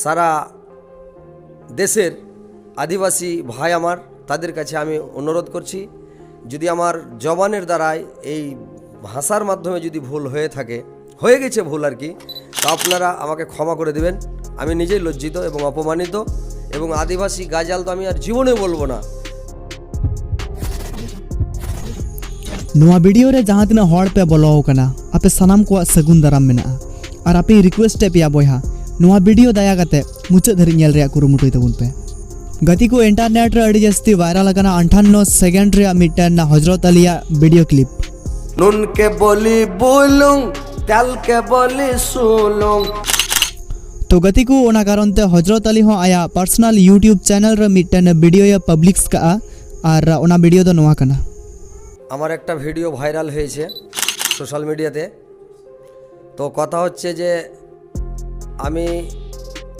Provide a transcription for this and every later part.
সারা দেশের আদিবাসী ভাই আমার তাদের কাছে আমি অনুরোধ করছি, যদি আমার জবানের দ্বারাই এই ভাষার মাধ্যমে যদি ভুল হয়ে গেছে ভুল আর কি, তো আপনারা আমাকে ক্ষমা করে দেবেন। আমি নিজেই লজ্জিত এবং অপমানিত, এবং আদিবাসী গাজাল তো আমি আর জীবনে বলবো না। नोआ वीडियो रे जहाँ तना हॉड़ पे बोलो कना आपे सनाम को सगुन दाराम मेना और आपे रिक्वेस्ट पे बोया नोआ वीडियो दया कते मुचाद धरि नेल रे कुरुमुटुई तबुन पे गति को इंटरनेट रे अड़ी जस्ती वायरल कना 58 सेकंड रे मिटन हजरत अलिया वीडियो क्लिप नुन के बोली बोलूं तेल के बोली सुलूं। तो गति को ओना कारण ते हजरत अली हो आया पर्सनल यूट्यूब चैनल रे मिटन वीडियो या पब्लिक्स का और ओना वीडियो दो नोआ कना আমার একটা ভিডিও ভাইরাল হয়েছে সোশ্যাল মিডিয়াতে। তো কথা হচ্ছে যে আমি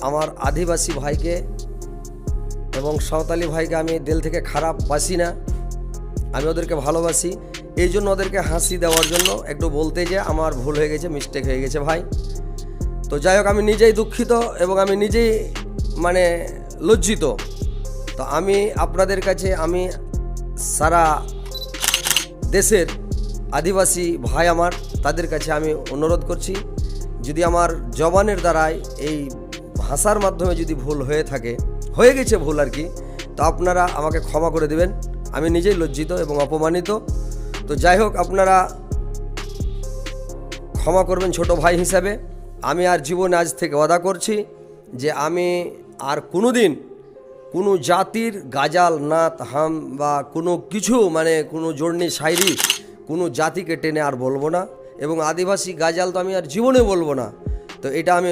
আমার আদিবাসী ভাইকে এবং সাঁওতালি ভাইকে আমি দিল থেকে খারাপ বাসি না, আমি ওদেরকে ভালোবাসি। এই জন্য ওদেরকে হাসি দেওয়ার জন্য একটু বলতে যে আমার ভুল হয়ে গেছে, মিস্টেক হয়ে গেছে ভাই। তো যাই হোক, আমি নিজেই দুঃখিত এবং আমি নিজেই লজ্জিত। তো আমি আপনাদের কাছে আমি সারা দেশের আদিবাসী ভাই আমার তাদের কাছে আমি অনুরোধ করছি, যদি আমার জবানের দ্বারাই এই ভাষার মাধ্যমে যদি ভুল হয়ে গেছে ভুল আর কি, তো আপনারা আমাকে ক্ষমা করে দেবেন। আমি নিজেই লজ্জিত এবং অপমানিত। তো যাই হোক, আপনারা ক্ষমা করবেন ছোট ভাই হিসাবে। আমি আর জীবনে আজ থেকে ওয়াদা করছি যে আমি আর কোনোদিন কোনো জাতির গাজাল নাত হাম বা কোনো কিছু কোনো জোড়নি শায়রি কোনো জাতিকে টেনে আর বলবো না, এবং আদিবাসী গাজাল তো আমি আর জীবনে বলবো না। তো এটা আমি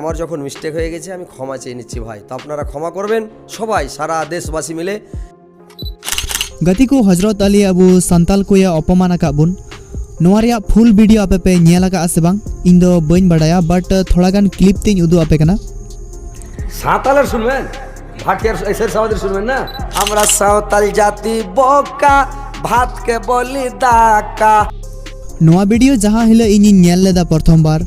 আমার যখন মিস্টেক হয়ে গেছে আমি ক্ষমা চেয়ে নিচ্ছি ভাই। তো আপনারা ক্ষমা করবেন সবাই, সারা দেশবাসী মিলে। गति को हजरत अली अबू संताल को या अपमान काबुन नोरिया फुल वीडियो आपे पे नेला का से बांग इन दो बइन बड़ाया बट थोड़ा गान क्लिप तीन उदू आपे कना साँतालेर सुनबेन भाटियार ऐसे सावधान सुनबेन ना। हमरा साँताल जाति बोका भात के बोली दाका। नोआ वीडियो जहाँ हिला इनी नेल लेदा प्रथम बार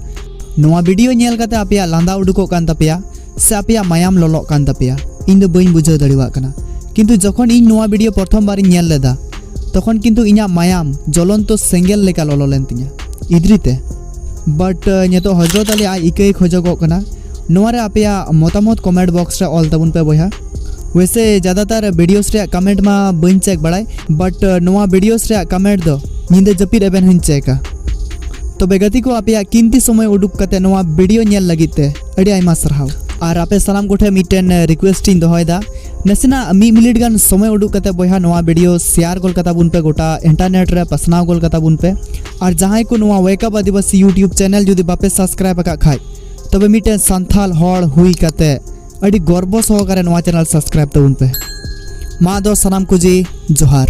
नोआ वीडियो नेल काते आपिया लांदा उडुको कान तापिया से आपिया मायाम लोलो कान तापिया इन दो बइन बुझाव दाड़िवा कना, किन्तु जखन इन नोआ वीडियो प्रथम बार नेल लेदा तखन किन्तु इना मायाम ज्वलंत सेंगेल लेका लोलो लेन तिया इद्रिते। बट नेतो हजरत अली आ इकई खोजगो कना नोआरे आपिया मतामत कमेंट बॉक्स रे ऑल तबुन पे बया। वैसे ज़्यादातर वीडियोस रे कमेंट मा बइन चेक बड़ाई, बट नोआ वीडियोस रे कमेंट दो निंदे जपीर एबेन हन चेका। तो बेगति को आपिया किंती समय उडुक कते नोआ वीडियो नेल लगिते अड़ी आइमा सरहाव और आपे सलाम कोठे मिटेन रिक्वेस्ट इन दोहयदा नसेना 1 मिनिट गान समय उडुक कते बया नोआ वीडियो शेयर गोल कता बुन पे गोटा इंटरनेट रे पसनाव गोल कता बुन पे। और जहां को नोआ वेकअप आदिवासी यूट्यूब चैनल जुदी बापे सब्सक्राइब का खाय तबे मिटेन संथाल हॉड़ हुई कते अड़ी गर्व सहकारे नोआ चैनल सब्सक्राइब तबुन पे। मा दो सनाम कुजी जोहार।